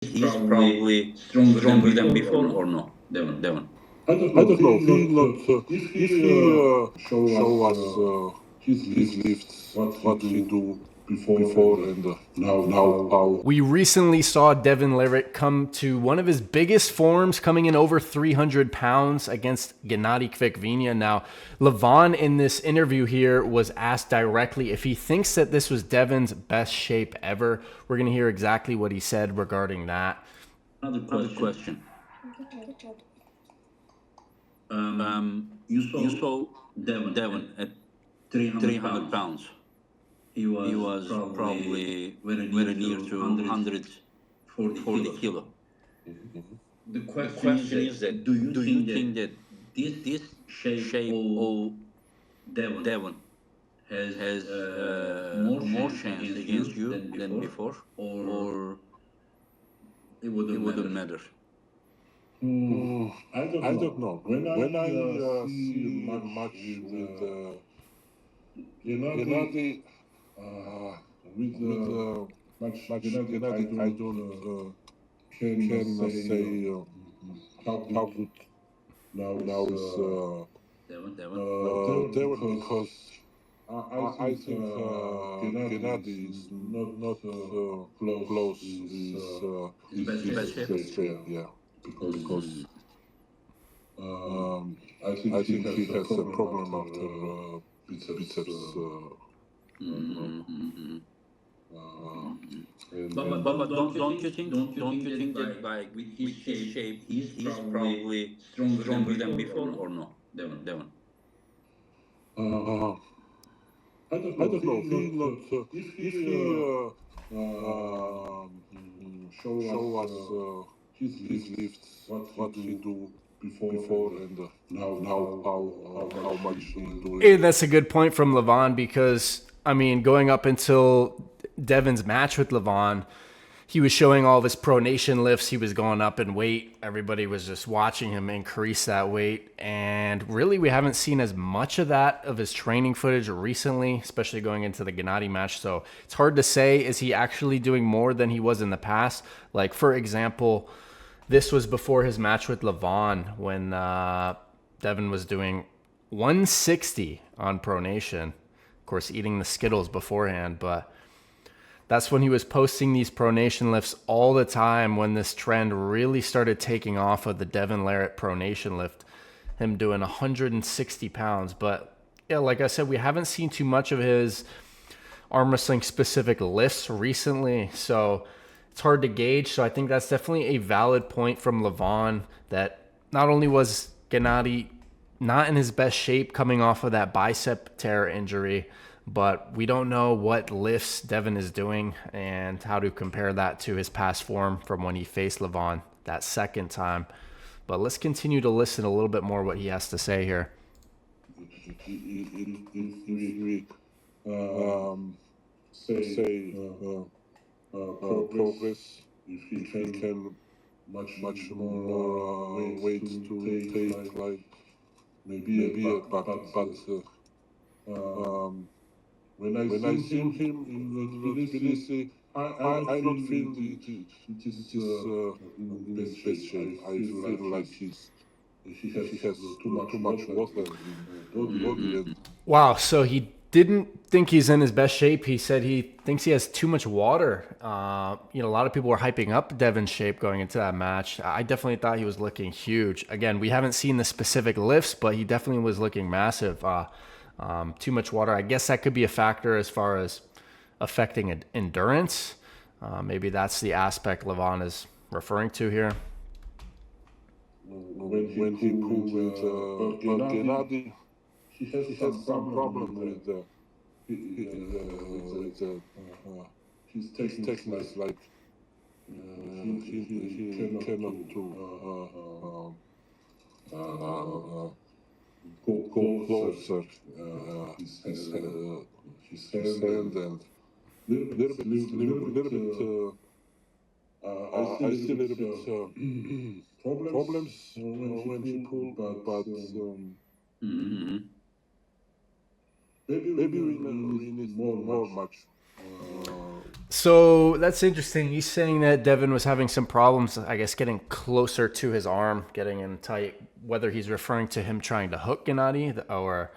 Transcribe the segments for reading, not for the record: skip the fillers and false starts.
he's probably stronger than before or no? Devon. I don't know. He not if he show us his lifts, what he do before and now how. We recently saw Devon Larratt come to one of his biggest forms, coming in over 300 pounds against Gennady Kvikvinya. Now, Levan in this interview here was asked directly if he thinks that this was Devon's best shape ever. We're going to hear exactly what he said regarding that. Another question. You saw Devon at 300 pounds. He was probably very near to 140 kilo. The question is that do you think that this shape of Devon has more chance against you than before, or it wouldn't matter? I don't know. When I see a match with Gennady, with Gennady, I don't can say how good now is Devon because I think Gennady is not close his best shape, yeah, because I think he has a problem after biceps. But don't you think that like with his shape he's probably stronger than before or no? Devon. I don't know. He not if he show us his lifts, what he do before and now how much he do. And that's a good point from Levan because, I mean, going up until Devon's match with Levan, he was showing all of his pronation lifts. He was going up in weight. Everybody was just watching him increase that weight. And really, we haven't seen as much of that of his training footage recently, especially going into the Gennady match. So it's hard to say, is he actually doing more than he was in the past? Like, for example, this was before his match with Levan when Devon was doing 160 on pronation. Of course, eating the Skittles beforehand, but that's when he was posting these pronation lifts all the time when this trend really started taking off of the Devon Larratt pronation lift, him doing 160 pounds. But yeah, like I said, we haven't seen too much of his arm wrestling specific lifts recently, so it's hard to gauge. So I think that's definitely a valid point from Levan that not only was Gennady not in his best shape coming off of that bicep tear injury, but we don't know what lifts Devon is doing and how to compare that to his past form from when he faced Levan that second time. But let's continue to listen a little bit more what he has to say here. If we say progress, if he can much more weight to take, like maybe but when I see him in Tbilisi, I don't feel it is in best shape. I feel like he has too much water in body. Wow, so he didn't think he's in his best shape. He said he thinks he has too much water. A lot of people were hyping up Devon's shape going into that match. I definitely thought he was looking huge. Again, we haven't seen the specific lifts, but he definitely was looking massive. Too much water. I guess that could be a factor as far as affecting endurance. Maybe that's the aspect Levan is referring to here. When he pulled with Gennady, he has some problem with his technique, like he cannot do go closer his hand and little bit I see a little bit problems when he pull, but maybe we need more match. So that's interesting. He's saying that Devon was having some problems, I guess, getting closer to his arm, getting in tight. Whether he's referring to him trying to hook Gennady, or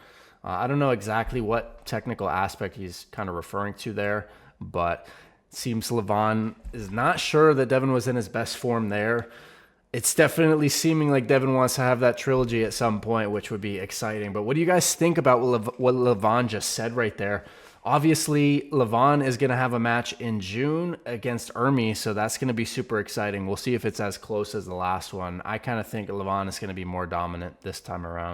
I don't know exactly what technical aspect he's kind of referring to there, but it seems Levan is not sure that Devon was in his best form there. It's definitely seeming like Devon wants to have that trilogy at some point, which would be exciting. But what do you guys think about what Levan just said right there? Obviously, Levan is going to have a match in June against Ermi, so that's going to be super exciting. We'll see if it's as close as the last one. I kind of think Levan is going to be more dominant this time around.